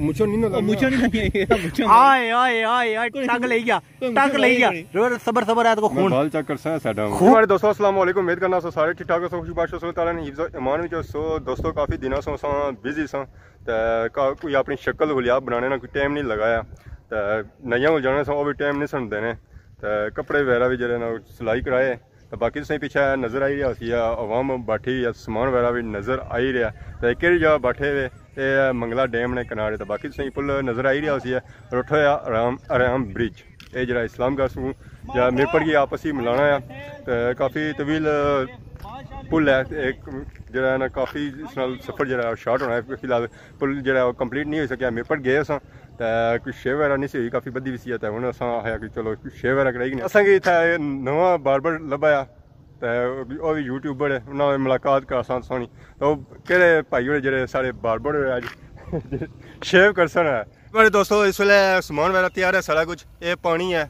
मुझे नहीं ना मुझे नहीं आए आए आए आए टंग ले गया रो सबर सबर है तो खून बाल चेक कर सा साडा हमारे दोस्तों अस्सलाम वालेकुम उम्मीद करना सो सारे ठीक ठाक हो खुश बात सो ताला ने हिफ्ज़ ईमान विच सो दोस्तों काफी दिनों सो बिजी सा ते कोई अपनी शक्ल हुलिया बनाने ना कोई टाइम नहीं लगाया ते नया हो जाने सो वो भी टाइम नहीं सन देने ते कपड़े वगैरह भी जरे ना सिलाई कराए तो बाकी तुसें पीछे नज़र आई रहा सी अवाम बैठी या समान वगैरह भी नज़र आई रहा तो केड़ी जगह बैठे हुए ये मंगला डैम ने किनारे तो बाकी तुसें पुल नज़र आई रहा सी रोठोया आराम ब्रिज ये जरा इस्लामगढ़ सूं या मिरपड़ की आपस ही मिलाना है तो काफ़ी तवील पुल है एक जरा ना काफ़ी सफ़र जरा शार्ट होना है फिलहाल पुल जरा कंप्लीट नहीं हो सकिया मिरपड़ गए अस कुछ शेव वगैरह नहीं सी काफ़ी बदी भी है हूँ अस आया कि चलो शेव वगैरह कराई असेंगे इतना नवा बार्बर लभाया तो भी यूट्यूबर है उन्होंने मुलाकात करा सोनी तो केड़े भाई होरे जेह्ड़े साढ़े बार्बर अज शेव कर सन है मेरे दोस्तों इस वेले समान वगैरह तैयार है सारा कुछ ये पानी है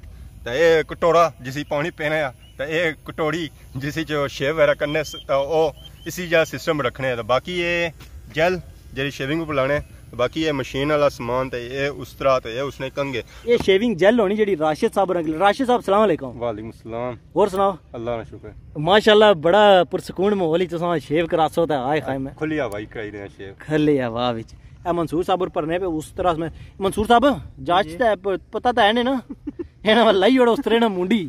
तो ये कटोरा जिसी पानी पीना है तो ये कटोरी जिसी जो शेव वगैरह करने तो वो इसी जगह सिस्टम रखने है तो बाकी ये जेल जी शेविंग पर लाने तो बाकी ये मशीन वाला समान तो ये उस तरह तो ये उसने कंगे ये शेविंग जेल होनी जी राशिद साहब राशिद साहब सलाम अलैकुम वालेकुम सलाम और सुनाओ अल्लाह का शुक्र माशाल्लाह बड़ा पुरसकून माहौल तुसा शेव करासो तो आए खाए में खुली हवाई कराई रहे शेव खुली हवा विच ए मंसूर साहब भरने पे उस तरह में मंसूर साहब जांचता है पता तो है ने ना एना वाला ही उस तरह ना मुंडी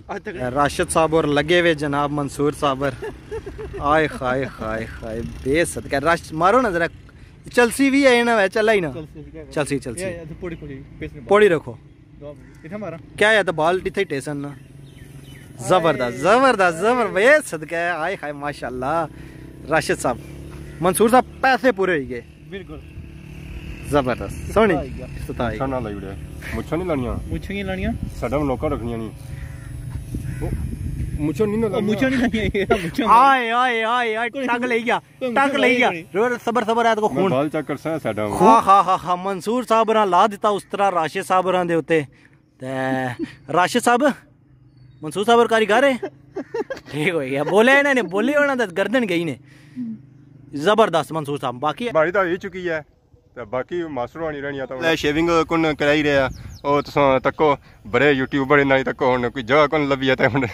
राशिद साहब और लगे हुए जनाब मंसूर साहब आए खाए खाए खाए बेसदका राश मारो ना जरा चलसी भी है ना चला ही ना चलसी पोड़ी रखो क्या है तो बाल टिथे टेसन ना जबरदस्त जबरदस्त जबरदस्त सदका आए खाए माशाल्लाह राशिद साहब मंसूर साहब पैसे पूरे हो गए बिल्कुल जबरदस्त सोनी सताई ना लाई उड़े मुछां नहीं लानियां मुछां नहीं लानियां साडा लोका रखनियां नहीं मुझे नहीं ना मुझे नहीं आए आए आए आए टंग ले गया रो सबर सबर है तो खून बाल चेक कर सा साडा हा मंसूर साहब रा ला दिता उस तरह राशिद साहब रा दे उते ते राशिद साहब मंसूर साहब कारीगर है ठीक हो गया बोले इन्होंने बोली होना तो गर्दन गई ने जबरदस्त मंसूर साहब बाकी बारी तो हो चुकी है तो बाकी मास्टर होनी रहनी तो शेविंग कुन कराई रहा ओ तुस तको बड़े यूट्यूबर इन्ना ही तको हुन कोई जगह कुन लभी है तो हुन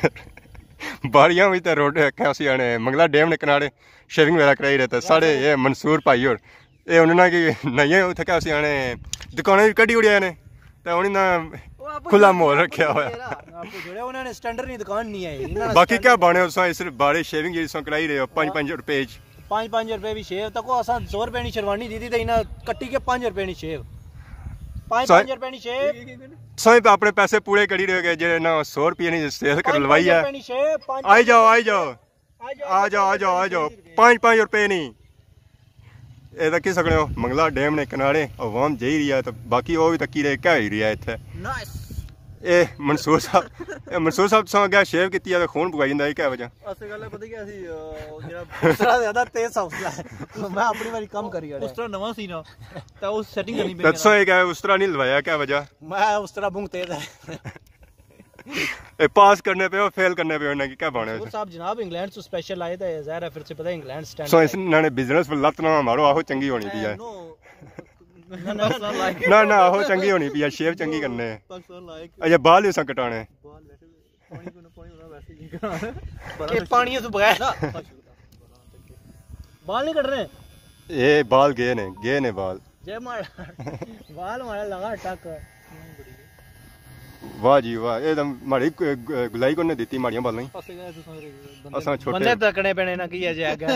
बारियां भी तो रोड रखे उसी आने मंगला डैम ने किनारे शेविंग वगैरह कराई रहे थे साढ़े ये मंसूर भाई और ये उन्होंने कि नहीं उत्थे क्या उसी आने दुकानें भी कड्ढी उड़िया ने तो उन्होंने खुला मोल रखा हुआ उन्होंने स्टैंडर्ड नहीं दुकान नहीं है बाकी क्या बने इस बारे शेविंग जी कराई रहे हो 5-5 रुपए 5-5 रुपए भी शेव तक असा 100 रुपए की शेरवानी दी थी तो इन्हें कट्टी के 5 रुपए की शेव 5 रुपए की शेव सोई पे अपने पैसे पूरे करी रहे गए जे ना 100 रुपये नहीं सेल कर लवाई है आई जाओ आ जाओ 5-5 रुपए नहीं ये तक सकने हो मंगला डैम ने किनारे अवाम जाई रही है तो बाकी वो भी तकी रहे क्या ही रही है इतने ए मंसूर साहब तो अगर शेव की तो खून पकाई जाता है क्या वजह असली गल पता क्या सी उसरा ज्यादा तेज हौसला है मैं अपनी बारी कम करी है उसरा नवा सी ना तो उस सेटिंग करनी पई दसो क्या उस तरह नहीं लवाया क्या वजह मैं उस तरह बुंग तेज है ए पास करने पे और फेल करने पे उन्हें क्या बाने वो साहब जनाब इंग्लैंड से स्पेशल आए थे ज़ाहिर है फिर से पता है इंग्लैंड स्टैंड सो इन्होंने बिजनेस पर लत ना मारो आहो चंगी होनी थी यार ना आहो चंगी होनी पी शेव चंगी करने अच्छा बाल भी कटाने पानी से बगैर बाल नहीं कट रहे ये बाल गए ने बाल जय बाल मारा लगा टक वाह जी वाह ये माड़ी गुलाई को ने दी माड़ियां बाल नहीं असा छोटे बंदे तकने पेने ना किया जाएगा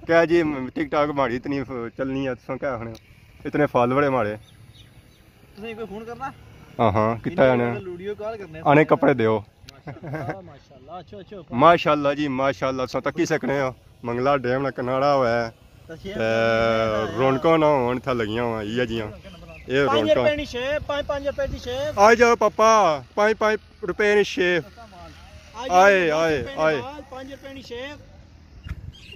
क्या जी टिकटॉक माड़ी इतनी चलनी है तुसा क्या होने इतने फॉलोवर है हमारे तुसें कोई फोन करना हां कितना आने वीडियो कॉल करने आने कपड़े दियो माशाल्लाह अच्छा माशाल्लाह जी माशाल्लाह सो तक सकने हो मंगला डैम ना किनारा हुआ है रौनकों ना होन था लगियां हुआ ये जियां ये रौनकों 5 रुपए की शेव आ जाओ पापा 5 रुपए की शेव आए 5 रुपए की शेव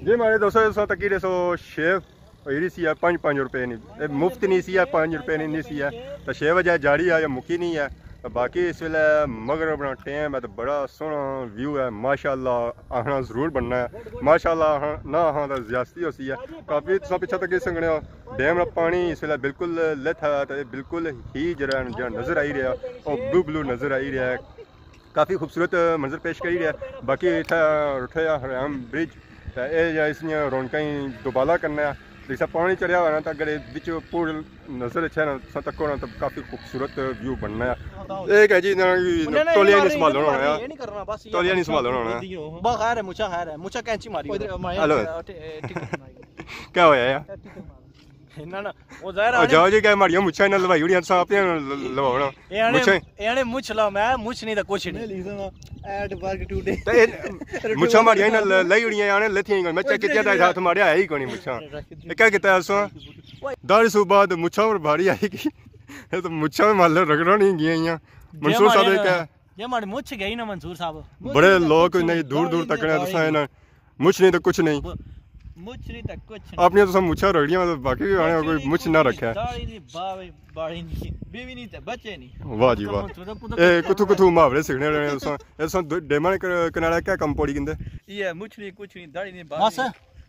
जी हमारे दोस्तों तक सो शेव यही सी है 5-5 रुपए नहीं मुफ्त नहीं सी है 5 रुपए नहीं सी है तो 6 बजे जारी है या मुकी नहीं है बाकी इस वेले मगरब दा टाइम है तो बड़ा सोहना व्यू है माशाअल्लाह। आना जरूर बनना है माशाअल्लाह, ना हाँ तो ज्यादती होती है काफ़ी। तुम पिछा तक सकने हो डैम का पानी इस वेले बिल्कुल लिथा है तो बिल्कुल ही जरा नज़र आई रहा और ब्लू ब्लू नज़र आई रहा है, काफ़ी खूबसूरत मंजर पेश करी रहा है। बाकी इतना रुठया हराम ब्रिज तो यह इसलिए रौनक दोबारा करना है। जैसा पानी चढ़िया हुआ ना तो अगर बिच पूल नज़र अच्छा ना तको ना तो काफ़ी खूबसूरत व्यू बनना है। एक है जी तौलिया नहीं संभालना होना है, तौलिया नहीं संभालना होना है। बस खैर है, मुछा खैर है, मुछा कैंची मारी हेलो क्या होया यार ना ना वो ज़ाहिर है जाओ जी क्या मारियो मुछा ना लवाई उड़ी सा अपने लवाना मुछा याने मुछ ला मैं मुछ नहीं तो कुछ नहीं एट वर्क टुडे ते मुछा मारिया ना लई उड़ियां याने लेथी मैं चेक किया था हाथ मारिया है ही कोनी मुछा ये क्या कहता है सो दाढ़ी सु बाद मुछा और भारी आएगी तो मुछा में माल रगड़ा नहीं गया यहाँ मंसूर साहब क्या ये मारी मुछ गई ना मंसूर साहब बड़े लोग नहीं दूर दूर तक ने तो ना मुछ नहीं तो कुछ नहीं मुछ नहीं तक कुछ आपने तो सब मुछा रगड़ियां तो बाकी भी आने कोई मुछ ना रखा है। दाढ़ी नहीं बाड़ी नहीं बीवी नहीं ते बच्चे नहीं। वाह जी वाह ए कुथु कुथु मुहावरे सीखने रहे हैं ऐसा डेमा कनाडा क्या कम पड़ी किंदे ये मुछ नहीं कुछ नहीं दाढ़ी नहीं बस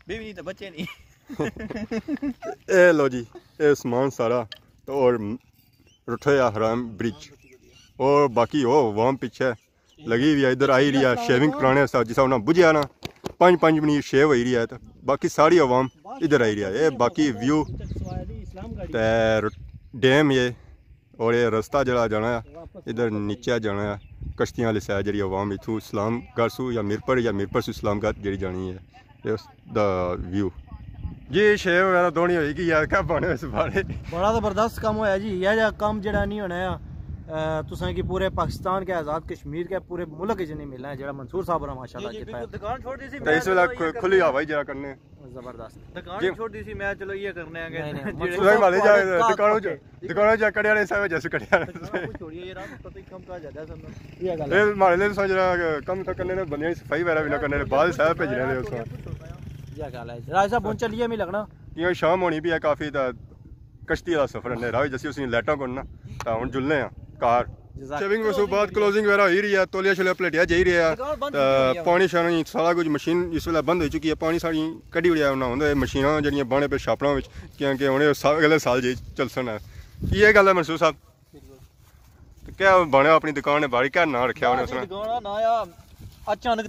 बीवी नहीं ते बच्चे नहीं। ए लो जी ए सामान सारा तो और रुठया हराम ब्रिज और बाकी हो वहाँ पीछे लगी हुई है इधर आई रही है शेविंग कराने जिसा उन्हें बुझिया ना 5-5 मिनट शेव हो रही है तो बाकी सारी आवाम इधर आई रही है। ये बाकी व्यू डैम ये और ये रास्ता जरा जाना है इधर नीचे जाना है कश्तियां वाली साइड जी आवाम इथू इस्लामगढ़ सू या मीरपुर सू इस्लामगढ़ जी जानी है। ये द व्यू जी शेव वगैरह दोनी होगी यार क्या बने इस बारे बड़ा जबरदस्त काम होया जी। यह काम जड़ा नहीं होना है तुसें कि पूरे पाकिस्तान के आज़ाद कश्मीर के पूरे मुल्क च नहीं मिलना है जड़ा मंसूर साहब ने माशाल्लाह किया है। दुकान छोड़ दी सी तो इस वेले खुली हवा ही जरा करने जबरदस्त दुकान छोड़ दी सी मैं चलो ये करने आगे सुधाई माले जा दुकानों जा कड़िया ने सावे जैसे कड़िया छोड़िए ये रात पता ही कम का ज्यादा सब ये गल ए माले ले समझ रहा कम तो करने ने बंदियां सफाई वगैरह भी ना करने बाद साहब भेजने दे उसको ये गल है राज साहब पहुंच चलिए मैं लगना ये शाम होनी भी है काफी ता कश्ती वाला सफर ने राह जैसे उसने लाइटां कोन ना ता हुन जुलने आ कार शेविंग वसु बाद क्लोजिंग वगैरह हो ही रही है तौलिया छलिया प्लेटिया जा ही रहा है पानी शानी सारा कुछ मशीन इस वेले बंद हो चुकी है पानी सारी कड्डी उड़िया ना होंदा मशीनां जड़ियां बाणे पे छापड़ा विच क्योंकि हुणे अगले साल जी चलसन है की ये गल है मंसूर साहब तो क्या बने अपनी दुकान ने बारी क्या नाम रखा उन्हें उसने दुकान ना या अचानक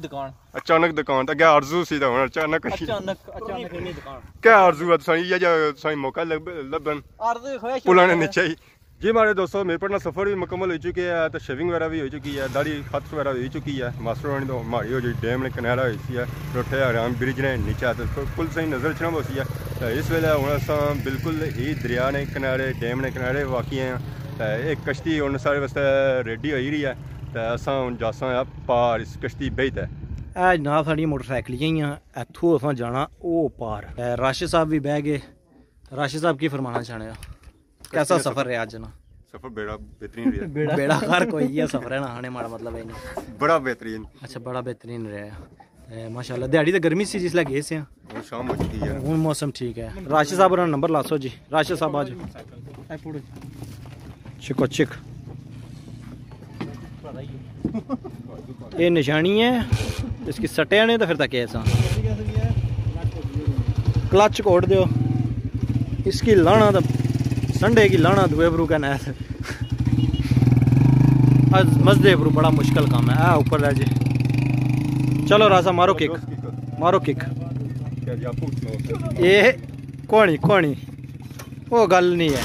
दुकान तो क्या आरजू सी तो अचानक नहीं दुकान क्या आरजू है सही ये जो सही मौका लबन आरज़ू ख्वाहिश पुलाने नीचे ही जी हमारे दोस्तों मेरे पर सफ़र भी मुकम्मल हो चुकी है तो शेविंग वगैरह भी हो चुकी है दाढ़ी खत वगैरह हो चुकी है मास्टर वाणी तो हमारी हो जी डैम ने कनाडा हुई है रोटे आराम ब्रिज ने नीचे तो बिल्कुल सही नज़र चढ़ा होती है तो इस वेले हूँ अस बिल्कुल ही दरिया ने कनाडे डैम ने कनाडे वाकई हैं तो एक कश्ती हूँ सारे वास्ते रेडी हो रही है तो अस हूँ जासा पार इस कश्ती बेहद है जनाब साड़ी मोटरसाइकिलियां ही इत्थों असां जाना ओ पार राशिद साहब भी बह गए। राशिद साहब की फरमाना चाहने कैसा सफर रहा आज ना सफर बड़ा बेहतरीन रहा बेड़ा कार कोई ये सफर है ना आने माड़ा मतलब है नहीं बड़ा बेहतरीन अच्छा बड़ा बेहतरीन रहा माशाल्लाह दिहाड़ी तो गर्मी सी जिसलै गए से शाम हो चुकी है हूँ मौसम ठीक है। राशिद साहब का नंबर लासो जी राशिद साहब आज चिको चिक ये निशानी है इसकी सटिया ने तो फिर तक ऐसा क्लच कोड दो इसकी लाना तो संडे की लाना दुए बरू का नैस आज मजदे बरू बड़ा मुश्किल काम है ऊपर रह जी चलो रासा मारो किक ये कोनी वो गल नहीं है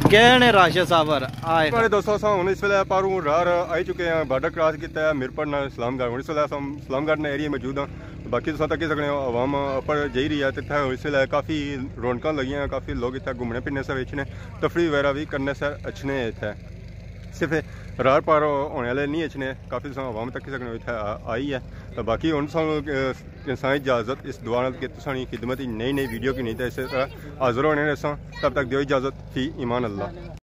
कहने राशिद साहब आए हमारे दोस्तों हम इस वेले पारू रार आई चुके हैं बॉर्डर क्रॉस किया है मीरपुर ना इस्लामगढ़ इस वेले हम इस्लामगढ़ ने एरिया मौजूद हैं बाकी तुम तक सकने आवाम उपर जाई रही है तो इतना इस वेले काफ़ी रौनक लगी हैं काफ़ी लोग इतना घूमने फिरने से अच्छे तफरी वगैरह भी करने से अच्छे इतने सिर्फ रार पार होने वाले नहीं अच्छे काफ़ी तुम आवाम तक सकने इतना आई है तो बाकी हम इंसान इजाज़त इस दुआ कि तुसानी खिदमत नई वीडियो की नहीं तो इस तरह हाजिर होने तब तक दो इजाज़त फी ईमान अल्लाह।